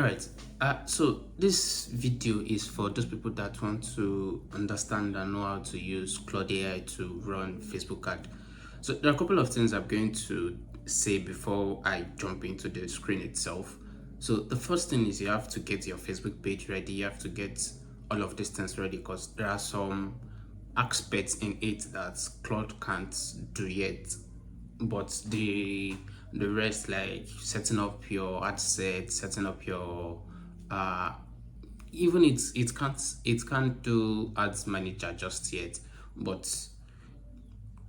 All right. So this video is for those people that want to understand and know how to use Claude AI to run Facebook ad. So there are a couple of things I'm going to say before I jump into the screen itself. So the first thing is you have to get your Facebook page ready. You have to get all of these things ready because there are some aspects in it that Claude can't do yet, but the rest, like setting up your ad set, setting up your uh even it can't do ads manager just yet, but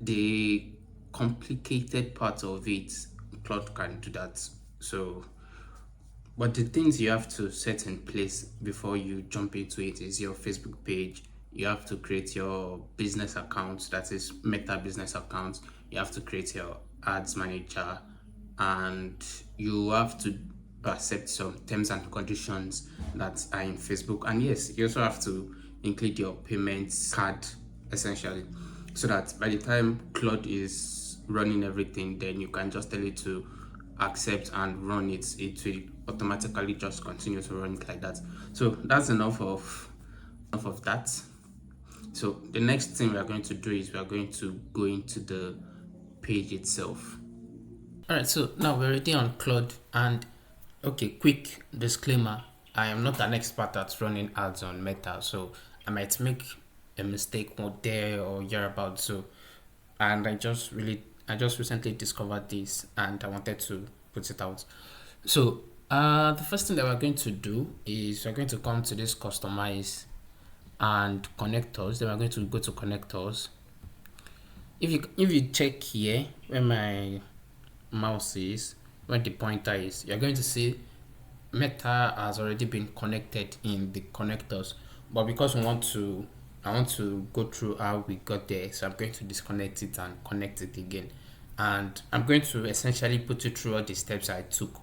the complicated part of it, Claude can do that. So but the things you have to set in place before you jump into it is your Facebook page. You have to create your business account, that is Meta business account. You have to create your ads manager, and you have to accept some terms and conditions that are in Facebook. And yes, you also have to include your payments card essentially, so that by the time Claude is running everything, then you can just tell it to accept and run it. It will automatically just continue to run it like that. So that's enough of that. So the next thing we are going to do is we are going to go into the page itself. All right, so now we're already on Claude, and okay, quick disclaimer: I am not an expert at running ads on Meta, so I might make a mistake or there or hereabout. So, and I just recently discovered this, and I wanted to put it out. So, the first thing that we're going to do is we're going to come to this customize and connectors. Then we're going to go to connectors. If you check here where my mouse is, where the pointer is, you're going to see Meta has already been connected in the connectors, but because I want to go through how we got there, so I'm going to disconnect it and connect it again, and I'm going to essentially put you through all the steps I took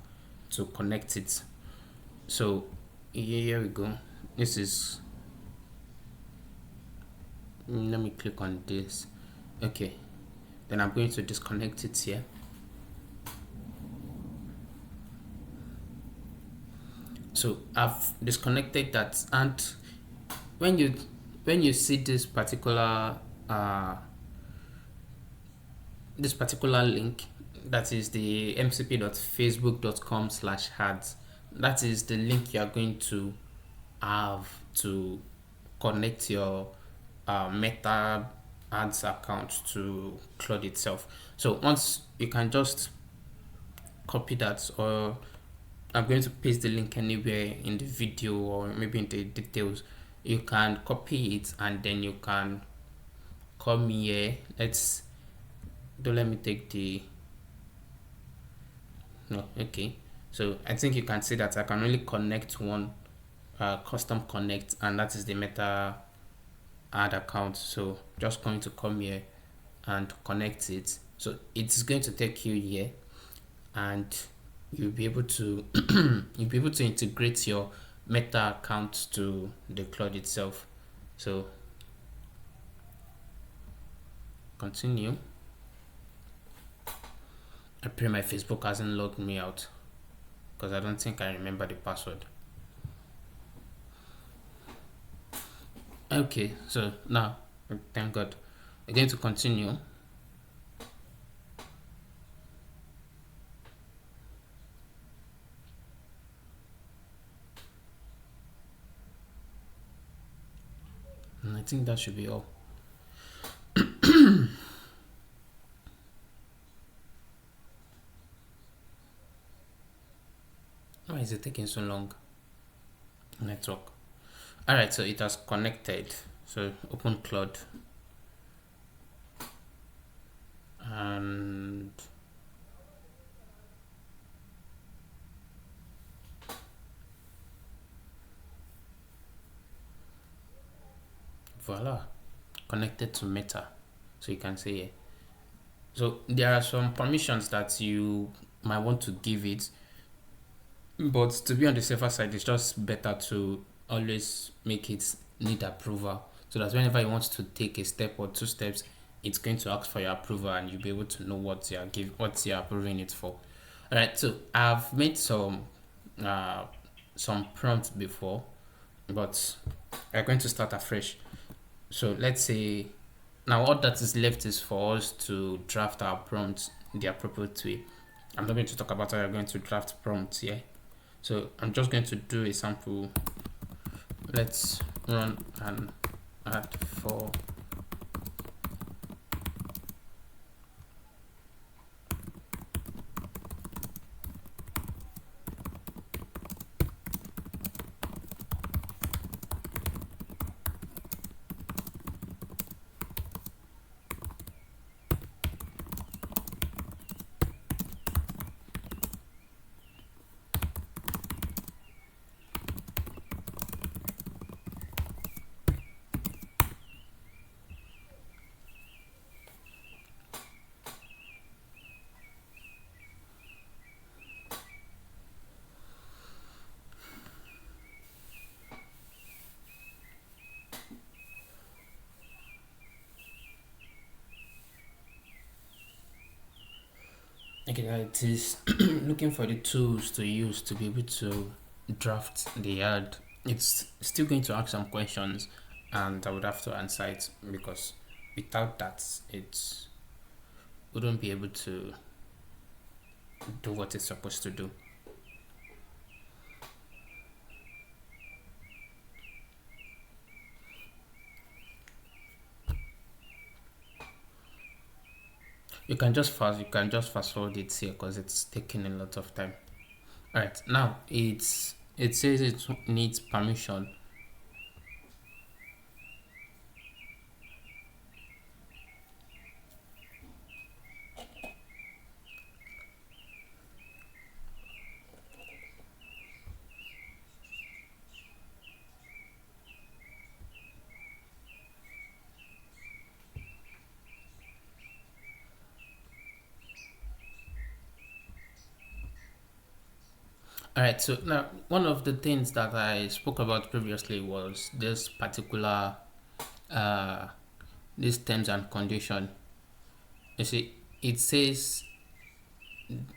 to connect it. So here we go. This is, let me click on this. Okay, then I'm going to disconnect it here. So I've disconnected that, and when you see this particular link, that is the mcp.facebook.com/ads, that is the link you are going to have to connect your Meta ads account to Claude itself. So once you can just copy that, or I'm going to paste the link anywhere in the video or maybe in the details. You can copy it and then you can come here. Let me take the, no, okay. So I think you can see that I can only connect one custom connect, and that is the Meta ad account. So just going to come here and connect it. So it's going to take you here, and you'll be able to integrate your Meta account to the Claude itself. So continue. I pray my Facebook hasn't logged me out, because I don't think I remember the password. Okay, so now, thank God. I'm going to continue. And I think that should be all. Why is it taking so long? Network. Alright, so it has connected. So open Claude. And voila, connected to Meta. So you can see here. So there are some permissions that you might want to give it, but to be on the safer side, it's just better to always make it need approval, so that whenever you want to take a step or two steps, it's going to ask for your approval and you'll be able to know what you're approving it for. All right, so I've made some some prompts before, but we're going to start afresh. So let's say now all that is left is for us to draft our prompts the appropriate way. I'm not going to talk about how you're going to draft prompts here. So I'm just going to do a sample. Let's run an ad for okay, it is looking for the tools to use to be able to draft the ad. It's still going to ask some questions, and I would have to answer it because without that, it wouldn't be able to do what it's supposed to do. You can just fast forward it here because it's taking a lot of time. All right, now it says it needs permission. All right, so now one of the things that I spoke about previously was this particular uh this terms and condition. You see, it says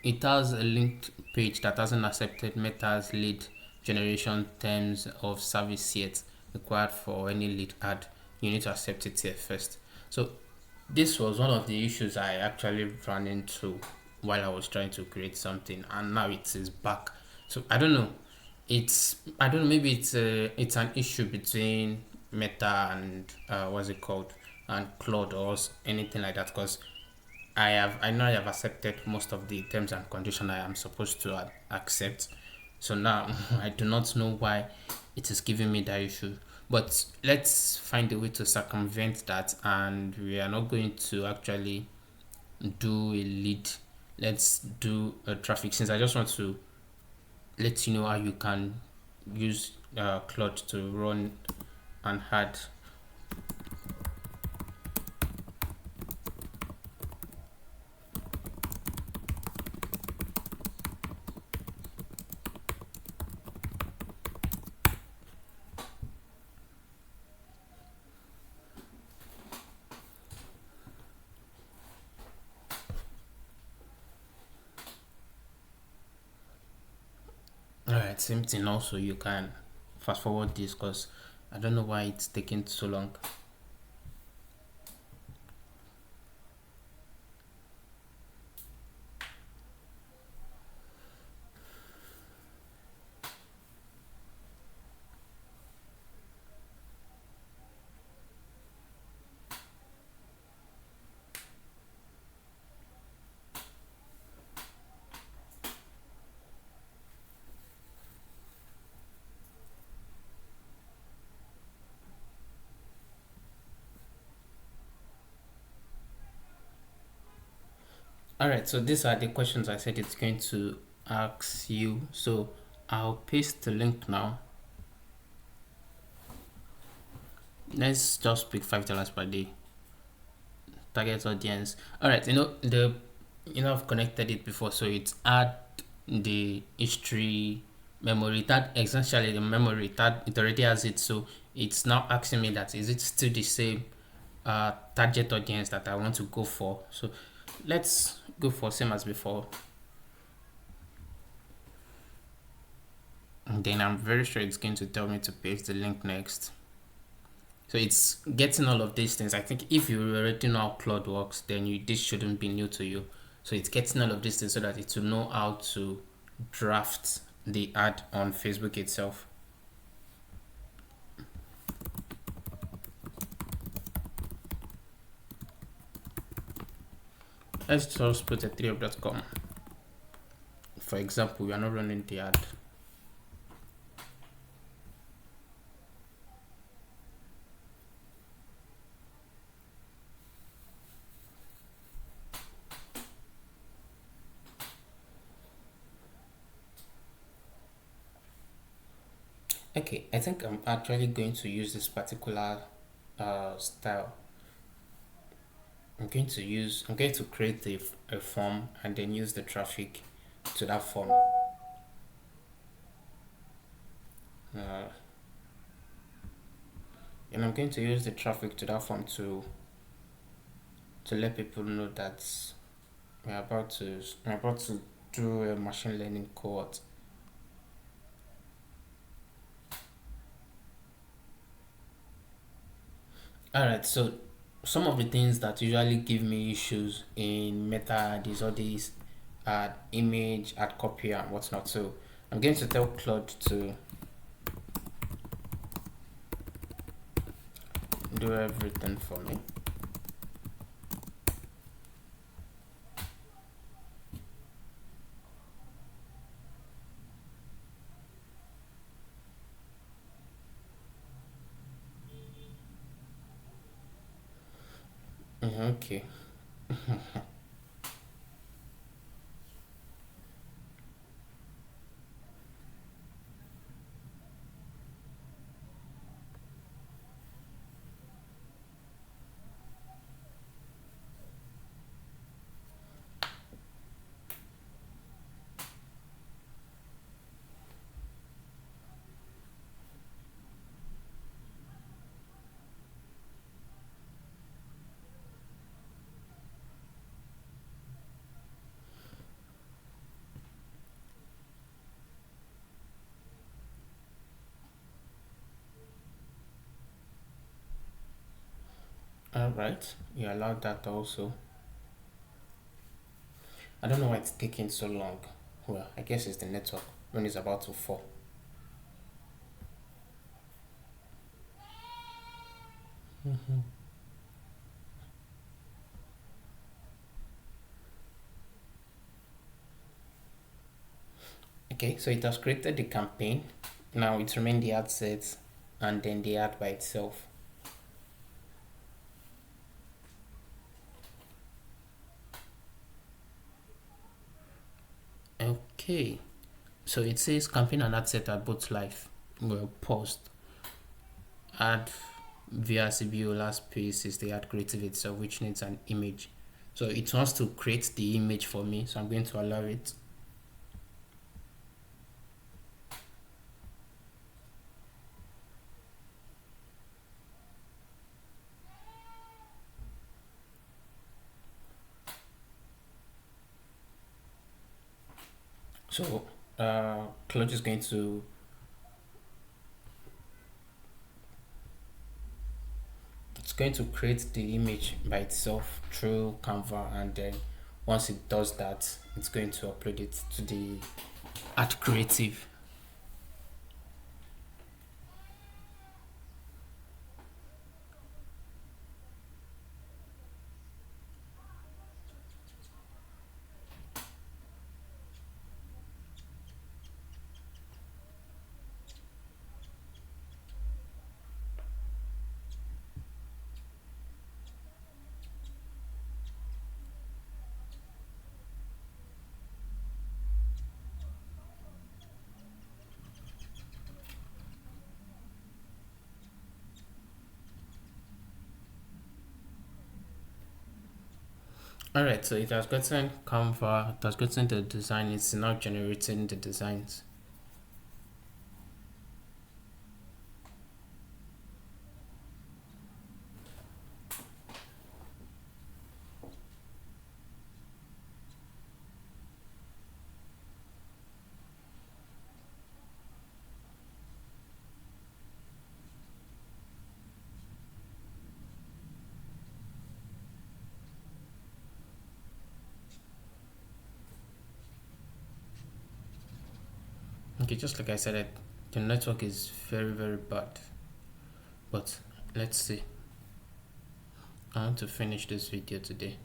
it has a linked page that hasn't accepted Meta's lead generation terms of service yet required for any lead ad. You need to accept it here first. So this was one of the issues I actually ran into while I was trying to create something, and now it is back. So I don't know. I don't know. Maybe it's an issue between Meta and what's it called, and Claude or anything like that. Because I know I have accepted most of the terms and conditions I am supposed to accept. So now I do not know why it is giving me that issue. But let's find a way to circumvent that, and we are not going to actually do a lead. Let's do a traffic, since I just want to let you know how you can use Claude to run an ad. Alright, same thing also. You can fast forward this because I don't know why it's taking so long. Alright, so these are the questions I said it's going to ask you. So I'll paste the link now. Let's just pick $5 per day. Target audience. Alright, I've connected it before, so it's add the history memory. That essentially the memory that it already has it, so it's now asking me that is it still the same target audience that I want to go for. So let's go for same as before. And then I'm very sure it's going to tell me to paste the link next. So it's getting all of these things. I think if you already know how Claude works, then this shouldn't be new to you. So it's getting all of these things so that it will know how to draft the ad on Facebook itself. Let's just put a 3up.com. For example, we are not running the ad. Okay, I think I'm actually going to use this particular style. I'm going to create a form and then use the traffic to that form. And I'm going to use the traffic to that form to let people know that we're about to do a machine learning cohort. Alright, so some of the things that usually give me issues in meta ad is all these image, ad copy, and whatnot. So I'm going to tell Claude to do everything for me. Okay. Alright, you allowed that also. I don't know why it's taking so long. Well, I guess it's the network when it's about to fall. Okay, so it has created the campaign. Now it's remained the ad sets and then the ad by itself. Okay, so it says campaign and ad set are both live. Well, paused. Ad via CBO last piece is the ad creative itself, which needs an image. So it wants to create the image for me, so I'm going to allow it. So Claude is going to create the image by itself through Canva, and then once it does that, it's going to upload it to the ad creative. Alright, so it has gotten Canva, it has gotten the design, it's now generating the designs. Okay, just like I said, the network is very, very bad. But let's see. I want to finish this video today.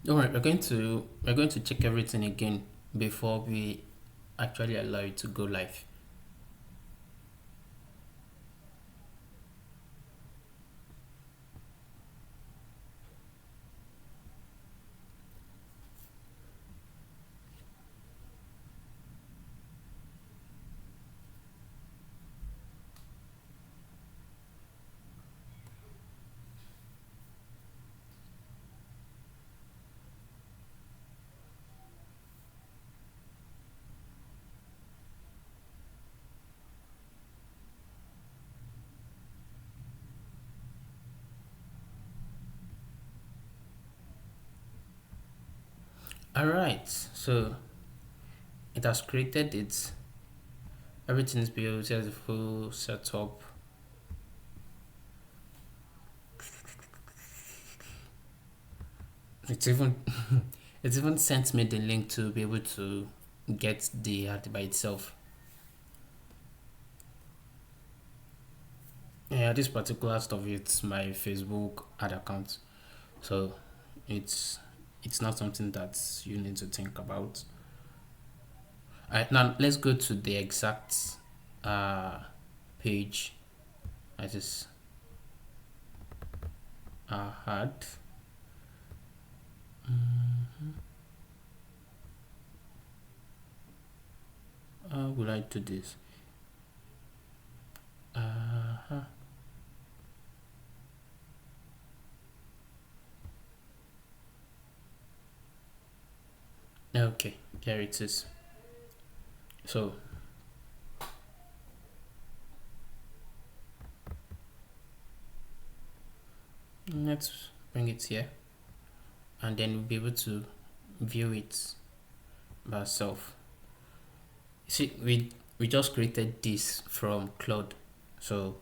Don't worry, we're going to check everything again before we actually allow it to go live. Alright, so it has created it. Everything is built, there's a full setup. It's even it's even sent me the link to be able to get the ad by itself. Yeah, this particular stuff it's my Facebook ad account, so it's it's not something that you need to think about. Alright, now let's go to the exact uh page I just had. How will I do this? Okay, there it is. So let's bring it here, and then we'll be able to view it by ourselves. See, we just created this from Claude, so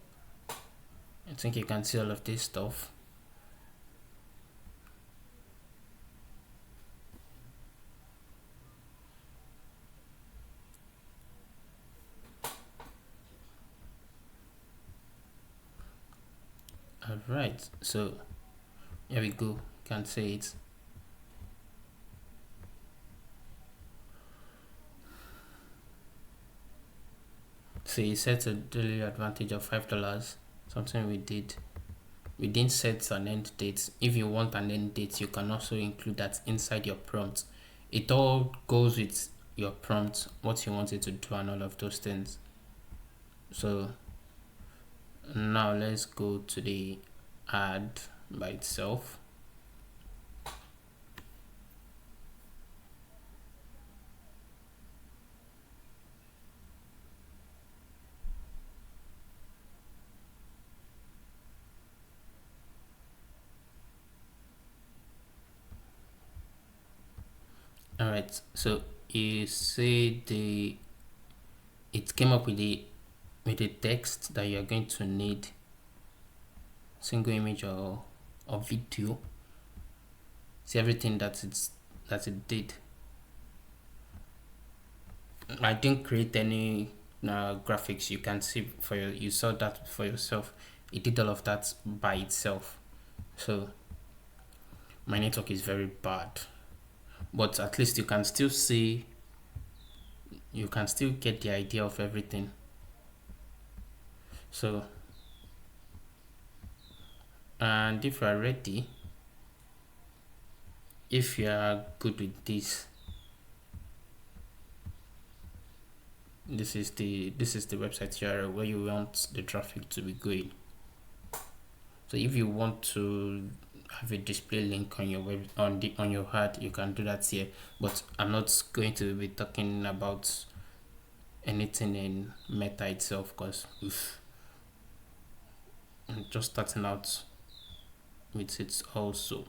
I think you can see all of this stuff. Alright, so here we go. You can see it. So you set a daily advantage of $5. Something we did. We didn't set an end date. If you want an end date, you can also include that inside your prompt. It all goes with your prompt, what you want it to do, and all of those things. So now let's go to the ad by itself. Alright, so you see it came up with the text that you're going to need, single image or video. See everything that it did. I didn't create any graphics. You can see you saw that for yourself. It did all of that by itself. So my network is very bad, but at least you can still see, you can still get the idea of everything. So, and if you are ready, if you are good with this, this is the website URL where you want the traffic to be going. So if you want to have a display link on your on your ad, you can do that here, but I'm not going to be talking about anything in Meta itself, because just starting out with it also.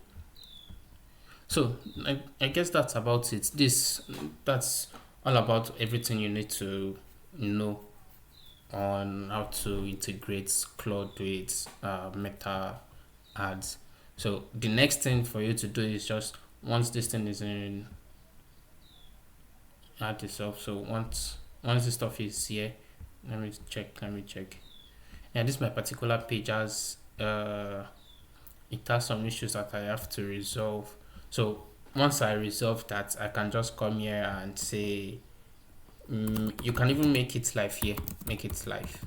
So I guess that's about it. That's all about everything you need to know on how to integrate Claude with Meta ads. So the next thing for you to do is just once this thing is in add itself. So once this stuff is here, let me check. Yeah, this my particular page has it has some issues that I have to resolve. So once I resolve that, I can just come here and say you can even make it live here, make it live,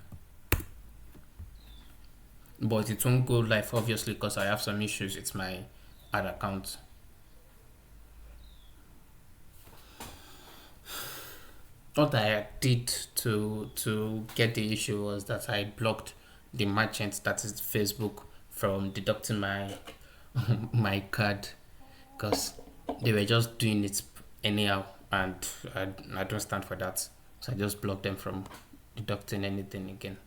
but it won't go live obviously because I have some issues with my ad account. What I did to get the issue was that I blocked the merchant, that is Facebook, from deducting my my card because they were just doing it anyhow, and I don't stand for that. So I just blocked them from deducting anything again.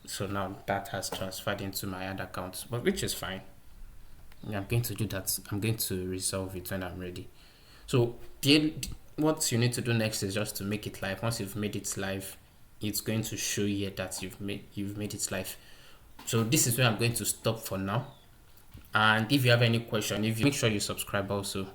So now that has transferred into my ad account, but which is fine. I'm going to do that. I'm going to resolve it when I'm ready. So what you need to do next is just to make it live. Once you've made it live, it's going to show you that you've made it live. So this is where I'm going to stop for now. And if you have any question, if you make sure you subscribe also.